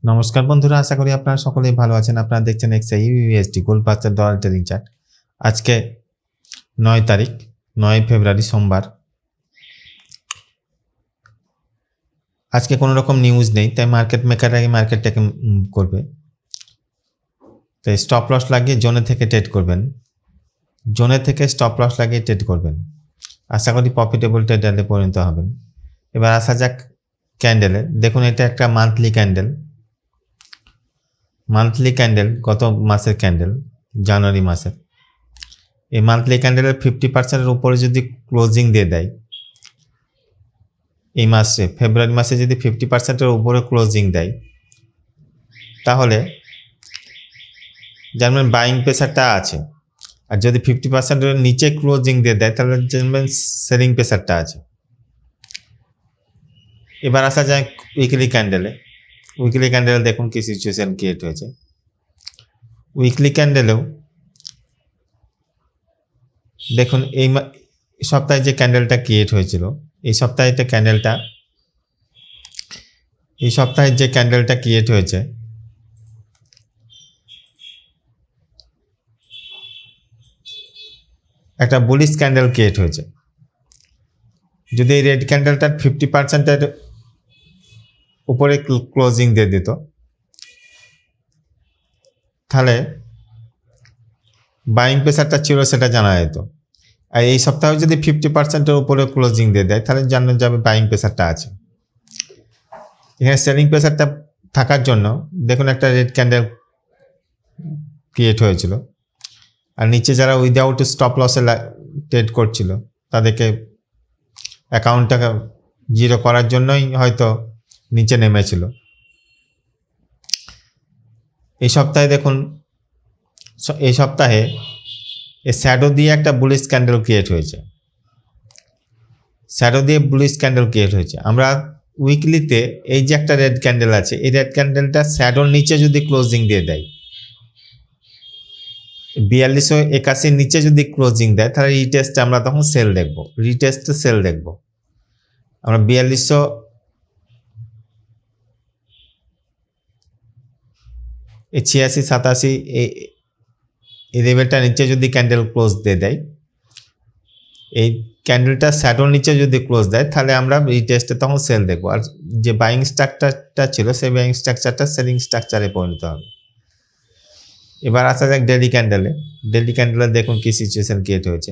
নমস্কার বন্ধুরা, আশা করি আপনারা সকলেই ভালো আছেন। আপনারা দেখছেন XIUSD গোল্ড বাজার ডলার ট্রেডিং চার্ট। আজকে 9 তারিখ 9 ফেব্রুয়ারি সোমবার। আজকে কোনো রকম নিউজ নেই, তাই মার্কেট মেকাররা এই মার্কেটটাকে করবে। তাই স্টপ লস লাগিয়ে জোনে থেকে ট্রেড করবেন, জোনে থেকে স্টপ লস লাগিয়ে ট্রেড করবেন। আশা করি প্রফিটেবল ট্রেডারে পরিণত হবেন। এবার আসা যাক ক্যান্ডেলে। দেখুন, এটা একটা মান্থলি ক্যান্ডেল, গত মাসের ক্যান্ডেল, জানুয়ারি মাসের। এই মান্থলি ক্যান্ডেলের 50%-এর উপরে যদি ক্লোজিং দিয়ে দেয়, এই মাসে ফেব্রুয়ারি মাসে যদি 50%-এর উপরে ক্লোজিং দেয়, তাহলে জানবেন বাইং প্রেসারটা আছে। আর যদি 50%-এর নিচে ক্লোজিং দিয়ে দেয়, তাহলে জানবেন সেলিং প্রেসারটা আছে। এবার আসা যায় উইকলি ক্যান্ডেলে। দেখুন কি সিচুয়েশন ক্রিয়েট হয়েছে। উইকলি ক্যান্ডেলেও দেখুন এই সপ্তাহে যে ক্যান্ডেলটা ক্রিয়েট হয়েছিল, এই সপ্তাহে যে ক্যান্ডেলটা ক্রিয়েট হয়েছে, একটা বুলিশ ক্যান্ডেল ক্রিয়েট হয়েছে। যদি এই রেড ক্যান্ডেলটার 50%-এর উপরে ক্লোজিং দিয়ে দিত, তাহলে বাইং প্রেসারটা ছিল সেটা জানা যেত। আর এই সপ্তাহে যদি 50%-এর উপরে ক্লোজিং দিয়ে দেয়, তাহলে জানা যাবে বাইং প্রেসারটা আছে। এখানে সেলিং প্রেসারটা থাকার জন্য দেখুন একটা রেড ক্যান্ডেল ক্রিয়েট হয়েছিল। আর নিচে যারা উইদাউট স্টপ লসে ট্রেড করছিল, তাদেরকে অ্যাকাউন্টটাকে জিরো করার জন্যই হয়তো নিচে নেমেছিল। এই সপ্তাহে দেখুন, এই সপ্তাহে এই শ্যাডো দিয়ে একটা বুলিশ ক্যান্ডেল ক্রিয়েট হয়েছে। আমরা উইকলিতে এই যে একটা রেড ক্যান্ডেল আছে, এই রেড ক্যান্ডেলটা শ্যাডোর নিচে যদি ক্লোজিং দিয়ে দেয়, 4281 নিচে যদি ক্লোজিং দেয়, তাহলে রিটেস্টে আমরা তখন সেল দেখব। আমরা 8687 এই লেভেলটা নিচে যদি ক্যান্ডেল ক্লোজ দিয়ে দেয়, এই ক্যান্ডেলটা শ্যাডোর নিচে যদি ক্লোজ দেয়, তাহলে আমরা রিটেস্টে তখন সেল দেখব। আর যে বাইং স্ট্রাকচারটা ছিল, সেই বাইং স্ট্রাকচারটা সেলিং স্ট্রাকচারে পরিণত হবে। এবার আসা যাক ডেলি ক্যান্ডেলে দেখুন কি সিচুয়েশন ক্রিয়েট হয়েছে।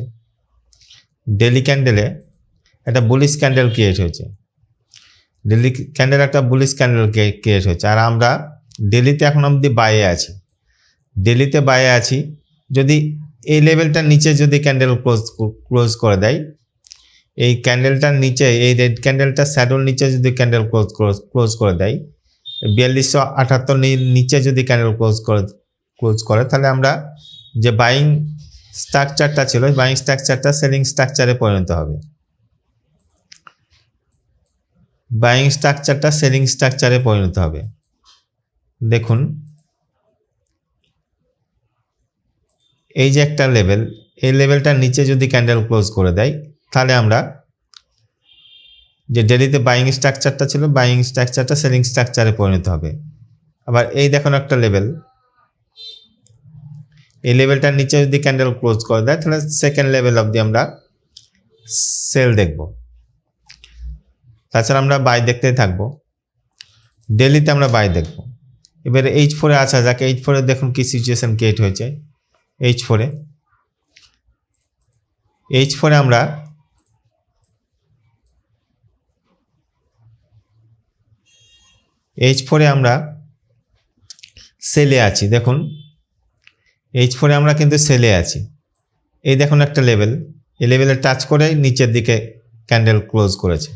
ডেলি ক্যান্ডেলে একটা বুলিশ ক্যান্ডেল ক্রিয়েট হয়েছে। আর আমরা ডেলিতে এখন অবধি বাইয়ে আছি। যদি এই লেভেলটার নিচে যদি ক্যান্ডেল ক্লোজ করে দেয়, এই ক্যান্ডেলটার নিচে, এই রেড ক্যান্ডেলটা শ্যাডোর নিচে যদি ক্যান্ডেল ক্লোজ করে দেয়, 4278 নিচে যদি ক্যান্ডেল ক্লোজ করে, তাহলে আমরা যে বাইং স্ট্রাকচারটা ছিল, বাইং স্ট্রাকচারটা সেলিং স্ট্রাকচারে পরিণত হবে। দেখুন, এই যে একটা লেভেল, এই লেভেলটার নিচে যদি ক্যান্ডেল ক্লোজ করে দেয়, তাহলে আমরা যে ডেলিতে বাইং স্ট্রাকচারটা ছিল, বাইং স্ট্রাকচারটা সেলিং স্ট্রাকচারে পরিণত হবে। আবার এই দেখুন একটা লেভেল, এই লেভেলটার নিচে যদি ক্যান্ডেল ক্লোজ করে দেয়, তাহলে সেকেন্ড লেভেল অবধি আমরা সেল দেখব। তাছাড়া আমরা বাই দেখতেই থাকবো। ডেলিতে আমরা বাই দেখব। এবারে H4-এ আসা যাক। H4-এ দেখুন কি সিচুয়েশন ক্রিয়েট হয়েছে। H4-এ আমরা সেলে আছি। দেখুন, H4-এ আমরা কিন্তু সেলে আছি। এই দেখুন একটা লেভেল, এই লেভেলে টাচ করে নিচের দিকে ক্যান্ডেল ক্লোজ করেছে।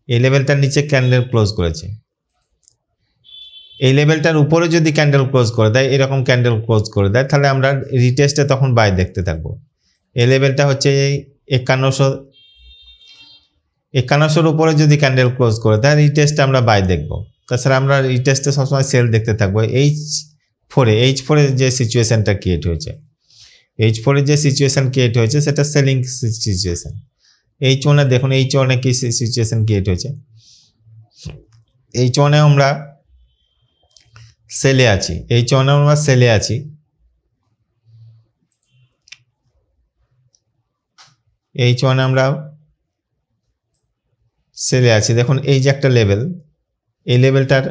এই লেভেলটার নিচে ক্যান্ডেল ক্লোজ করেছে। এই লেভেলটার উপরে যদি ক্যান্ডেল ক্লোজ করে দেয়, এরকম ক্যান্ডেল ক্লোজ করে দেয়, তাহলে আমরা রিটেস্টে তখন বাই দেখতে থাকবো। এই লেভেলটা হচ্ছে এই 5100-র উপরে যদি ক্যান্ডেল ক্লোজ করে দেয়, রিটেস্টে আমরা বাই দেখব। তাছাড়া আমরা রিটেস্টে সবসময় সেল দেখতে থাকবো। H4-এ যে সিচুয়েশনটা ক্রিয়েট হয়েছে, সেটা সেলিং সিচুয়েশন। H1-এ দেখুন, H1-এ কি সিচুয়েশন ক্রিয়েট হয়েছে। H1-এ আমরা সেলে আছি, H1 আমরা সেলে আছি, H1 আমরা সেলে আছি। দেখুন এই যে একটা লেভেল, এই লেভেলটার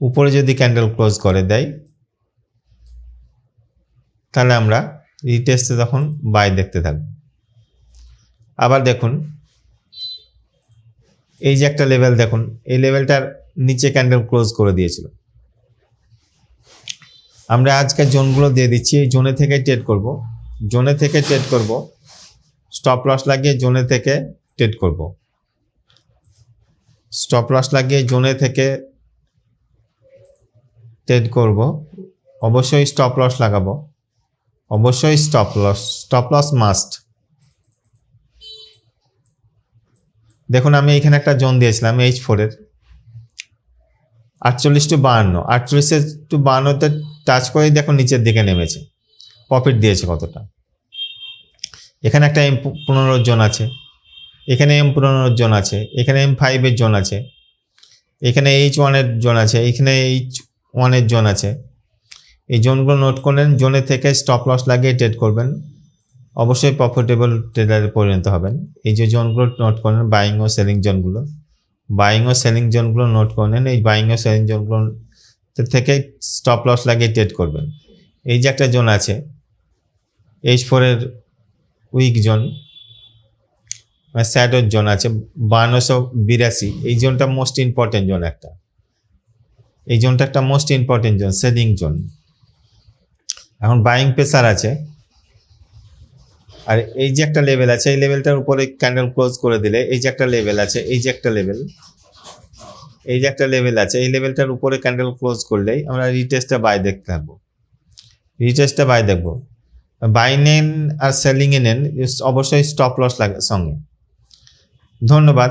উপরে যদি ক্যান্ডেল ক্লোজ করে দেয় তাহলে আমরা রিটেস্টে তখন বাই দেখতে থাকব। আবার দেখুন এই যে একটা লেভেল, দেখুন এই লেভেলটার নিচে ক্যান্ডেল ক্লোজ করে দিয়েছিল। আমরা আজকের জোনগুলো দিয়ে দিচ্ছি, এই জোনে থেকে ট্রেড করব, জোনে থেকে ট্রেড করব, স্টপ লস লাগিয়ে জোনে থেকে ট্রেড করব, স্টপ লস লাগিয়ে জোনে থেকে ট্রেড করব। অবশ্যই স্টপ লস লাগাবো, অবশ্যই স্টপ লস মাস্ট। দেখুন আমি এখানে একটা জোন দিয়েছিলাম H4 এর 48 টু 52, 48 টু 52তে টাচ করেই দেখুন নিচের দিকে নেমেছে, প্রফিট দিয়েছে কতটা। এখানে একটা M15 জোন আছে, এখানে M15 জোন আছে, এখানে M5 এর জোন আছে, এখানে H1 এর জোন আছে, এখানে H1 এর জোন আছে। এই জোনগুলো নোট করলেন, জোনে থেকে স্টপ লস লাগিয়ে ট্রেড করবেন, অবশ্যই প্রফিটেবল ট্রেডারে পরিণত হবেন। এই যে জোনগুলো নোট করলেন, বাইং ও সেলিং জোনগুলো, বাইং ও সেলিং জোনগুলো নোট করলেন, এই বাইং ও সেলিং জোনগুলো থেকে স্টপ লস লাগিয়ে ট্রেড করবেন। এই যে একটা জোন আছে H4 এর উইক জোন, স্যাডোর জোন আছে 5282, এই জোনটা মোস্ট ইম্পর্টেন্ট জোন একটা, এই জোনটা একটা most important zone, selling zone. এখন বাইং প্রেসার আছে, আর এই যে একটা লেভেল আছে, এই লেভেলটার উপরে ক্যান্ডেল ক্লোজ করে দিলে এই যে একটা লেভেল আছে, এই যে একটা লেভেল, এই যে একটা লেভেল আছে, এই লেভেলটার উপরে ক্যান্ডেল ক্লোজ করলেই আমরা রিটেস্টে বাই দেখতে থাকবো, রিটেস্টে বাই দেখবো। বাই নেন আর সেলিং এ নেন, অবশ্যই স্টপ লস লাগে সঙ্গে। ধন্যবাদ।